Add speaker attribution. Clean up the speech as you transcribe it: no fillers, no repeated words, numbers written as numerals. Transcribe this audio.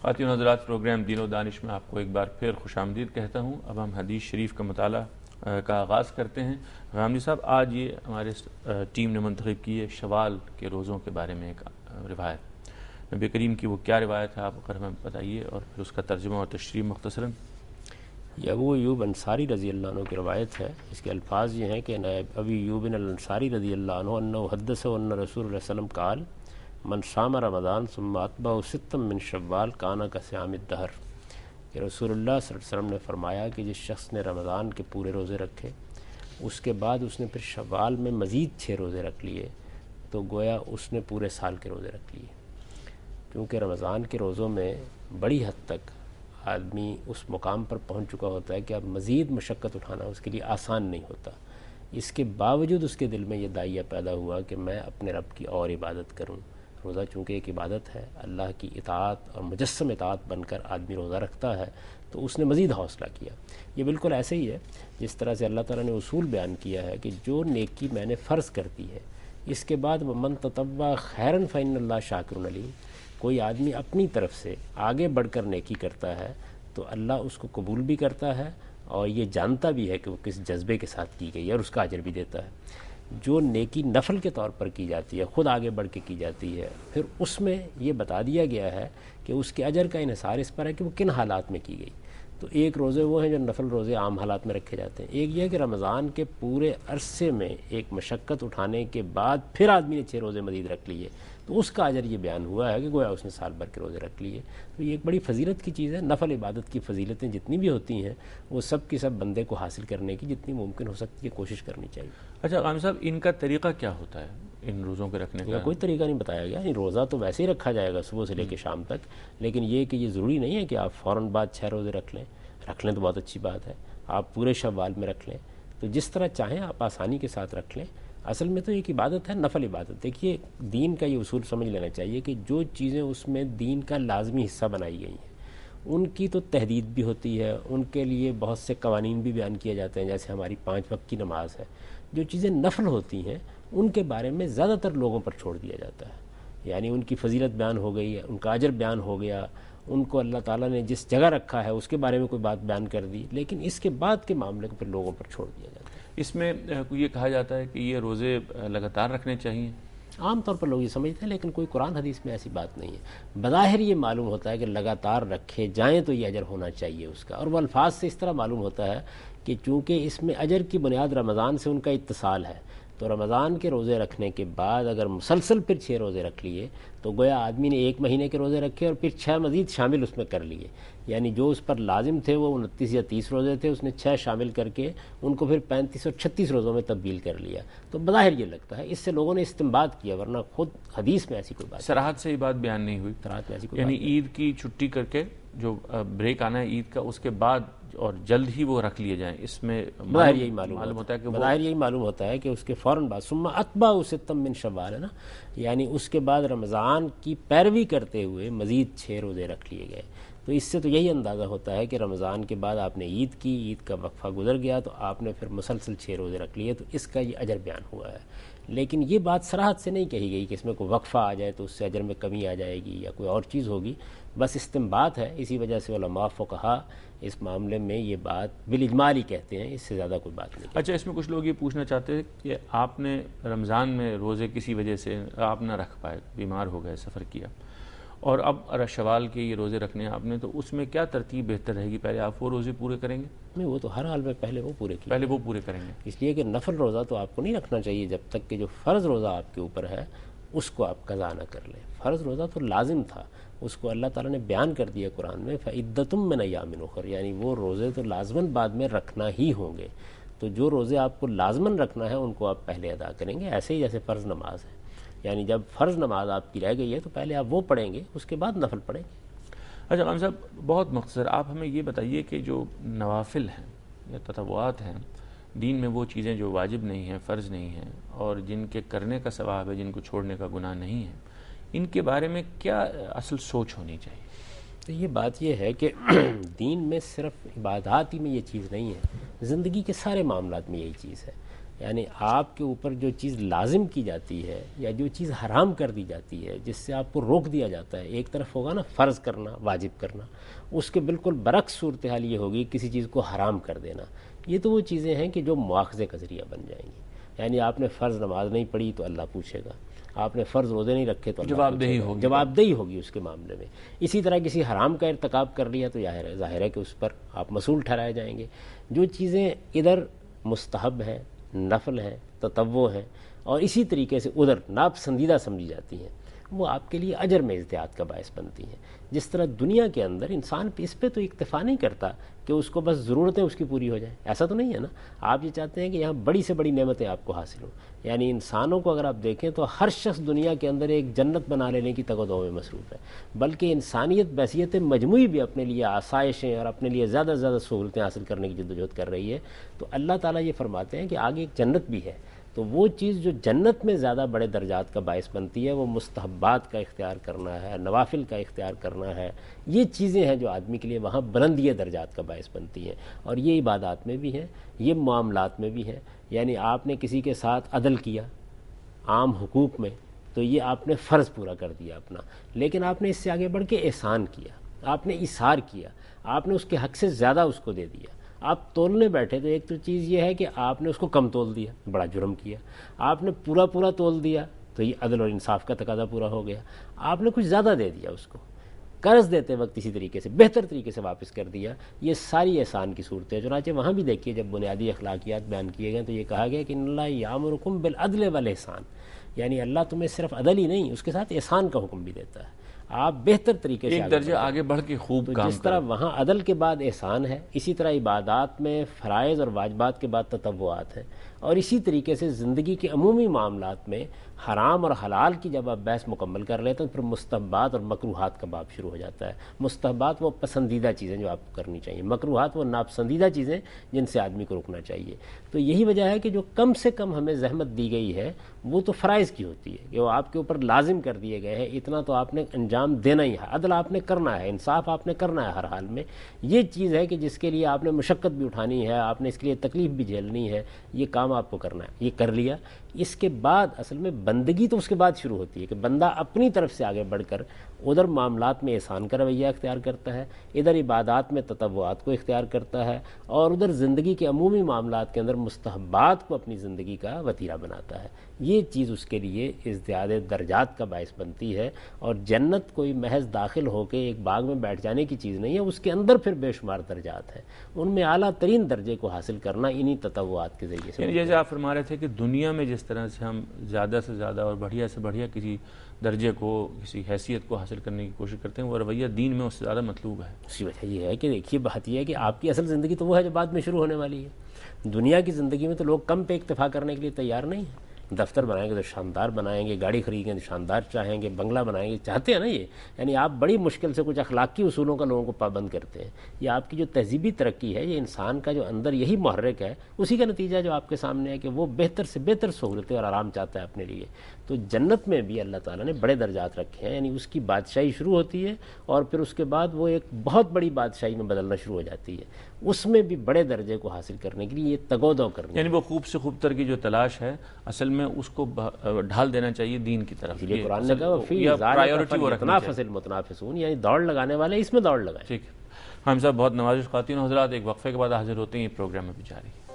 Speaker 1: خواتین حضرات، پروگرام دین و دانش میں آپ کو ایک بار پھر خوش آمدید کہتا ہوں۔ اب ہم حدیث شریف کا مطالعہ کا آغاز کرتے ہیں۔ غامدی صاحب، آج یہ ہمارے ٹیم نے منتخب کی ہے شوال کے روزوں کے بارے میں ایک روایت۔ نبی کریم کی وہ کیا روایت ہے، آپ اگر ہمیں بتائیے، اور پھر اس کا ترجمہ اور تشریح مختصراً۔
Speaker 2: یہ ابو ایوب انصاری رضی اللہ عنہ کی روایت ہے۔ اس کے الفاظ یہ ہیں کہ ابی ایوب الانصاری رضی اللہ عنہ انہ حدث ان رسول اللہ صلی اللہ علیہ وسلم قال من صام رمضان ثم اتبعہ ستا من شوال کانا کصیام الدہر، کہ رسول اللہ صلی اللہ علیہ وسلم نے فرمایا کہ جس شخص نے رمضان کے پورے روزے رکھے، اس کے بعد اس نے پھر شوال میں مزید 6 روزے رکھ لیے، تو گویا اس نے پورے سال کے روزے رکھ لیے۔ کیونکہ رمضان کے روزوں میں بڑی حد تک آدمی اس مقام پر پہنچ چکا ہوتا ہے کہ اب مزید مشقت اٹھانا اس کے لیے آسان نہیں ہوتا۔ اس کے باوجود اس کے دل میں یہ داعیہ پیدا ہوا کہ میں اپنے رب کی اور عبادت کروں۔ روزہ چونکہ ایک عبادت ہے، اللہ کی اطاعت اور مجسم اطاعت بن کر آدمی روزہ رکھتا ہے، تو اس نے مزید حوصلہ کیا۔ یہ بالکل ایسے ہی ہے جس طرح سے اللہ تعالیٰ نے اصول بیان کیا ہے کہ جو نیکی میں نے فرض کر دی ہے، اس کے بعد من تطوع خیرا فإن اللہ شاکر علیم، کوئی آدمی اپنی طرف سے آگے بڑھ کر نیکی کرتا ہے تو اللہ اس کو قبول بھی کرتا ہے اور یہ جانتا بھی ہے کہ وہ کس جذبے کے ساتھ کی گئی ہے، اور اس کا اجر بھی دیتا ہے۔ جو نیکی نفل کے طور پر کی جاتی ہے، خود آگے بڑھ کے کی جاتی ہے، پھر اس میں یہ بتا دیا گیا ہے کہ اس کے اجر کا انحصار اس پر ہے کہ وہ کن حالات میں کی گئی۔ تو ایک روزے وہ ہیں جو نفل روزے عام حالات میں رکھے جاتے ہیں، ایک یہ ہے کہ رمضان کے پورے عرصے میں ایک مشقت اٹھانے کے بعد پھر آدمی نے 6 روزے مزید رکھ لیے، تو اس کا اجر یہ بیان ہوا ہے کہ گویا اس نے سال بھر کے روزے رکھ لیے۔ تو یہ ایک بڑی فضیلت کی چیز ہے۔ نفل عبادت کی فضیلتیں جتنی بھی ہوتی ہیں وہ سب کی سب بندے کو حاصل کرنے کی جتنی ممکن ہو سکتی ہے کوشش کرنی چاہیے۔
Speaker 1: اچھا غامدی صاحب، ان کا طریقہ کیا ہوتا ہے ان روزوں کے رکھنے کا؟
Speaker 2: کوئی طریقہ نہیں بتایا گیا، روزہ تو ویسے ہی رکھا جائے گا صبح سے لے کے شام تک، لیکن یہ کہ یہ ضروری نہیں ہے کہ آپ فوراً بعد 6 روزے رکھ لیں تو بہت اچھی بات ہے، آپ پورے شوال میں رکھ لیں، تو جس طرح چاہیں آپ آسانی کے ساتھ رکھ لیں۔ اصل میں تو ایک عبادت ہے، نفل عبادت۔ دیکھیے، دین کا یہ اصول سمجھ لینا چاہیے کہ جو چیزیں اس میں دین کا لازمی حصہ بنائی گئی ہیں ان کی تو تحدید بھی ہوتی ہے، ان کے لیے بہت سے قوانین بھی بیان کیے جاتے ہیں، جیسے ہماری 5 وقت کی نماز ہے۔ جو چیزیں نفل ہوتی ہیں ان کے بارے میں زیادہ تر لوگوں پر چھوڑ دیا جاتا ہے، یعنی ان کی فضیلت بیان ہو گئی ہے، ان کا اجر بیان ہو گیا، ان کو اللہ تعالیٰ نے جس جگہ رکھا ہے اس کے بارے میں کوئی بات بیان کر دی، لیکن اس کے بعد کے معاملے کو پھر لوگوں پر چھوڑ دیا جاتا ہے۔
Speaker 1: اس میں یہ کہا جاتا ہے کہ یہ روزے لگاتار رکھنے چاہیے؟
Speaker 2: عام طور پر لوگ یہ سمجھتے ہیں، لیکن کوئی قرآن حدیث میں ایسی بات نہیں ہے۔ بظاہر یہ معلوم ہوتا ہے کہ لگاتار رکھے جائیں تو یہ اجر ہونا چاہیے اس کا، اور وہ الفاظ سے اس طرح معلوم ہوتا ہے کہ چونکہ اس میں اجر کی بنیاد رمضان سے ان کا اتصال ہے، تو رمضان کے روزے رکھنے کے بعد اگر مسلسل پھر 6 روزے رکھ لیے تو گویا آدمی نے 1 مہینے کے روزے رکھے اور پھر 6 مزید شامل اس میں کر لیے، یعنی جو اس پر لازم تھے وہ 29 یا 30 روزے تھے، اس نے 6 شامل کر کے ان کو پھر 35 اور 36 روزوں میں تبدیل کر لیا۔ تو بظاہر یہ لگتا ہے، اس سے لوگوں نے استنباط کیا، ورنہ خود حدیث میں ایسی کوئی بات
Speaker 1: صراحت سے یہ بات بیان نہیں ہوئی،
Speaker 2: صراحت میں ایسی کوئی
Speaker 1: یعنی عید کی چھٹی کر کے جو بریک آنا ہے عید کا، اس کے بعد اور جلد ہی وہ رکھ لیے جائیں، اس میں
Speaker 2: بظاہر یہی معلوم
Speaker 1: ہوتا ہے کہ
Speaker 2: بظاہر یہی معلوم ہوتا ہے کہ اس کے فوراً بعد ثم اتبعہ ستا من شوال ہے نا، یعنی اس کے بعد رمضان کی پیروی کرتے ہوئے مزید 6 روزے رکھ لیے گئے۔ تو اس سے تو یہی اندازہ ہوتا ہے کہ رمضان کے بعد آپ نے عید کی، عید کا وقفہ گزر گیا تو آپ نے پھر مسلسل 6 روزے رکھ لیے، تو اس کا یہ اجر بیان ہوا ہے۔ لیکن یہ بات صراحت سے نہیں کہی گئی کہ اس میں کوئی وقفہ آ جائے تو اس سے اجر میں کمی آ جائے گی یا کوئی اور چیز ہوگی، بس استنباط ہے۔ اسی وجہ سے علماء فقہا اس معاملے میں یہ بات بالاجمال ہی کہتے ہیں، اس سے زیادہ کوئی بات نہیں۔
Speaker 1: اچھا، اس میں کچھ لوگ یہ پوچھنا چاہتے ہیں کہ آپ نے رمضان میں روزے کسی وجہ سے آپ نہ رکھ پائے، بیمار ہو گئے، سفر کیا، اور اب شوال کے یہ روزے رکھنے ہیں آپ نے، تو اس میں کیا ترتیب بہتر رہے گی؟ پہلے آپ وہ روزے پورے کریں گے؟
Speaker 2: نہیں، وہ تو ہر حال میں پہلے وہ پورے کیے،
Speaker 1: پہلے وہ پورے کریں گے،
Speaker 2: اس لیے کہ نفل روزہ تو آپ کو نہیں رکھنا چاہیے جب تک کہ جو فرض روزہ آپ کے اوپر ہے اس کو آپ قضا نہ کر لیں۔ فرض روزہ تو لازم تھا، اس کو اللہ تعالیٰ نے بیان کر دیا قرآن میں، فعدۃ من ایام اخر، یعنی وہ روزے تو لازماً بعد میں رکھنا ہی ہوں گے، تو جو روزے آپ کو لازماً رکھنا ہے ان کو آپ پہلے ادا کریں گے، ایسے ہی جیسے فرض نماز ہے، یعنی جب فرض نماز آپ کی رہ گئی ہے تو پہلے آپ وہ پڑھیں گے، اس کے بعد نفل پڑھیں گے۔
Speaker 1: اچھا غام صاحب، بہت مختصر آپ ہمیں یہ بتائیے کہ جو نوافل ہیں یا تطوعات ہیں دین میں، وہ چیزیں جو واجب نہیں ہیں، فرض نہیں ہیں، اور جن کے کرنے کا ثواب ہے، جن کو چھوڑنے کا گناہ نہیں ہے، ان کے بارے میں کیا اصل سوچ ہونی چاہیے؟
Speaker 2: تو یہ بات یہ ہے کہ دین میں صرف عبادات ہی میں یہ چیز نہیں ہے، زندگی کے سارے معاملات میں یہی چیز ہے۔ یعنی آپ کے اوپر جو چیز لازم کی جاتی ہے یا جو چیز حرام کر دی جاتی ہے، جس سے آپ کو روک دیا جاتا ہے، ایک طرف ہوگا نا فرض کرنا، واجب کرنا، اس کے بالکل برعکس صورتحال یہ ہوگی کسی چیز کو حرام کر دینا۔ یہ تو وہ چیزیں ہیں کہ جو مواخذے کا ذریعہ بن جائیں گی۔ یعنی آپ نے فرض نماز نہیں پڑھی تو اللہ پوچھے گا، آپ نے فرض روزے نہیں رکھے تو جواب دہی ہوگی اس کے معاملے میں۔ اسی طرح کسی حرام کا ارتکاب کر لیا تو ظاہر ہے کہ اس پر آپ مسئول ٹھہرائے جائیں گے۔ جو چیزیں ادھر مستحب ہیں، نفل ہیں، تطوع ہیں، اور اسی طریقے سے ادھر ناپسندیدہ سمجھی جاتی ہیں، وہ آپ کے لیے اجر میں ازدیاد کا باعث بنتی ہیں۔ جس طرح دنیا کے اندر انسان اس پہ تو اکتفا نہیں کرتا کہ اس کو بس ضرورتیں اس کی پوری ہو جائیں، ایسا تو نہیں ہے نا۔ آپ یہ چاہتے ہیں کہ یہاں بڑی سے بڑی نعمتیں آپ کو حاصل ہوں۔ یعنی انسانوں کو اگر آپ دیکھیں تو ہر شخص دنیا کے اندر ایک جنت بنا لینے کی تگ و دو میں مصروف ہے، بلکہ انسانیت بحیثیت مجموعی بھی اپنے لیے آسائشیں اور اپنے لیے زیادہ سے زیادہ سہولتیں حاصل کرنے کی جدوجہد کر رہی ہے۔ تو اللہ تعالیٰ یہ فرماتے ہیں کہ آگے ایک جنت بھی ہے، تو وہ چیز جو جنت میں زیادہ بڑے درجات کا باعث بنتی ہے وہ مستحبات کا اختیار کرنا ہے، نوافل کا اختیار کرنا ہے۔ یہ چیزیں ہیں جو آدمی کے لیے وہاں بلندی درجات کا باعث بنتی ہیں، اور یہ عبادات میں بھی ہیں، یہ معاملات میں بھی ہیں۔ یعنی آپ نے کسی کے ساتھ عدل کیا عام حقوق میں تو یہ آپ نے فرض پورا کر دیا اپنا، لیکن آپ نے اس سے آگے بڑھ کے احسان کیا، آپ نے ایثار کیا، آپ نے اس کے حق سے زیادہ اس کو دے دیا۔ آپ تولنے بیٹھے تو ایک تو چیز یہ ہے کہ آپ نے اس کو کم تول دیا، بڑا جرم کیا۔ آپ نے پورا تول دیا تو یہ عدل اور انصاف کا تقاضا پورا ہو گیا۔ آپ نے کچھ زیادہ دے دیا، اس کو قرض دیتے وقت اسی طریقے سے بہتر طریقے سے واپس کر دیا۔ یہ ساری احسان کی صورت ہے۔ چنانچہ وہاں بھی دیکھیے جب بنیادی اخلاقیات بیان کیے گئے تو یہ کہا گیا کہ ان اللہ یامرکم بالعدل والاحسان، یعنی اللہ تمہیں صرف عدل ہی نہیں، اس کے ساتھ احسان کا حکم بھی دیتا ہے۔ آپ بہتر طریقے سے
Speaker 1: ایک درجہ آگے بڑھ کے خوب کام
Speaker 2: جس طرح وہاں عدل کے بعد احسان ہے، اسی طرح عبادات میں فرائض اور واجبات کے بعد تطوعات ہیں، اور اسی طریقے سے زندگی کے عمومی معاملات میں حرام اور حلال کی جب آپ بحث مکمل کر لیتے ہیں تو پھر مستحبات اور مکروہات کا باب شروع ہو جاتا ہے۔ مستحبات وہ پسندیدہ چیزیں جو آپ کو کرنی چاہیے، مکروہات وہ ناپسندیدہ چیزیں جن سے آدمی کو رکنا چاہیے۔ تو یہی وجہ ہے کہ جو کم سے کم ہمیں زحمت دی گئی ہے وہ تو فرائض کی ہوتی ہے کہ وہ آپ کے اوپر لازم کر دیے گئے ہیں، اتنا تو آپ نے انجام دینا ہی ہے، عدل آپ نے کرنا ہے، انصاف آپ نے کرنا ہے ہر حال میں۔ یہ چیز ہے کہ جس کے لیے آپ نے مشقت بھی اٹھانی ہے، آپ نے اس کے لیے تکلیف بھی جھیلنی ہے، یہ کام آپ کو کرنا ہے، یہ کر لیا۔ اس کے بعد اصل میں بندگی تو اس کے بعد شروع ہوتی ہے کہ بندہ اپنی طرف سے آگے بڑھ کر ادھر معاملات میں احسان کا رویہ اختیار کرتا ہے، ادھر عبادات میں تطوعات کو اختیار کرتا ہے، اور ادھر زندگی کے عمومی معاملات کے اندر مستحبات کو اپنی زندگی کا وتیرہ بناتا ہے۔ یہ چیز اس کے لیے ازدیاد درجات کا باعث بنتی ہے، اور جنت کوئی محض داخل ہو کے ایک باغ میں بیٹھ جانے کی چیز نہیں ہے، اس کے اندر پھر بے شمار درجات ہیں، ان میں اعلیٰ ترین درجے کو حاصل کرنا انہی تطوعات کے ذریعے سے۔
Speaker 1: جیسے آپ فرما رہے تھے کہ دنیا میں جس طرح سے ہم زیادہ سے زیادہ اور بڑھیا سے بڑھیا کسی درجے کو، کسی حیثیت کو حاصل کرنے کی کوشش کرتے ہیں، وہ رویہ دین میں اس سے زیادہ مطلوب ہے۔
Speaker 2: اسی وجہ یہ ہے کہ دیکھیے بات یہ ہے کہ آپ کی اصل زندگی تو وہ ہے جو بعد میں شروع ہونے والی ہے۔ دنیا کی زندگی میں تو لوگ کم پہ اکتفا کرنے کے لیے تیار نہیں ہیں۔ دفتر بنائیں گے تو شاندار بنائیں گے، گاڑی خریدیں گے تو شاندار چاہیں گے، بنگلہ بنائیں گے، چاہتے ہیں نا یہ۔ یعنی آپ بڑی مشکل سے کچھ اخلاقی اصولوں کا لوگوں کو پابند کرتے ہیں۔ یہ آپ کی جو تہذیبی ترقی ہے، یہ انسان کا جو اندر یہی محرک ہے، اسی کا نتیجہ جو آپ کے سامنے ہے کہ وہ بہتر سے بہتر سہولتیں اور آرام چاہتا ہے اپنے لیے۔ تو جنت میں بھی اللہ تعالیٰ نے بڑے درجات رکھے ہیں، یعنی اس کی بادشاہی شروع ہوتی ہے اور پھر اس کے بعد وہ ایک بہت بڑی بادشاہی میں بدلنا شروع ہو جاتی ہے۔ اس میں بھی بڑے درجے کو حاصل کرنے کے لیے یہ تگودو کرنی،
Speaker 1: یعنی وہ خوب سے خوب تر کی جو تلاش ہے اصل میں اس کو ڈھال دینا چاہیے دین کی طرف۔
Speaker 2: یہ قرآن نے کہا فی ذالک فلیتنافس المتنافسون، یعنی دوڑ لگانے والے اس میں دوڑ لگائیں۔
Speaker 1: ٹھیک ہے ہم صاحب، بہت نوازش خواتین و حضرات، ایک وقفے کے بعد حاضر ہوتے ہیں، یہ پروگرام ابھی جاری ہے۔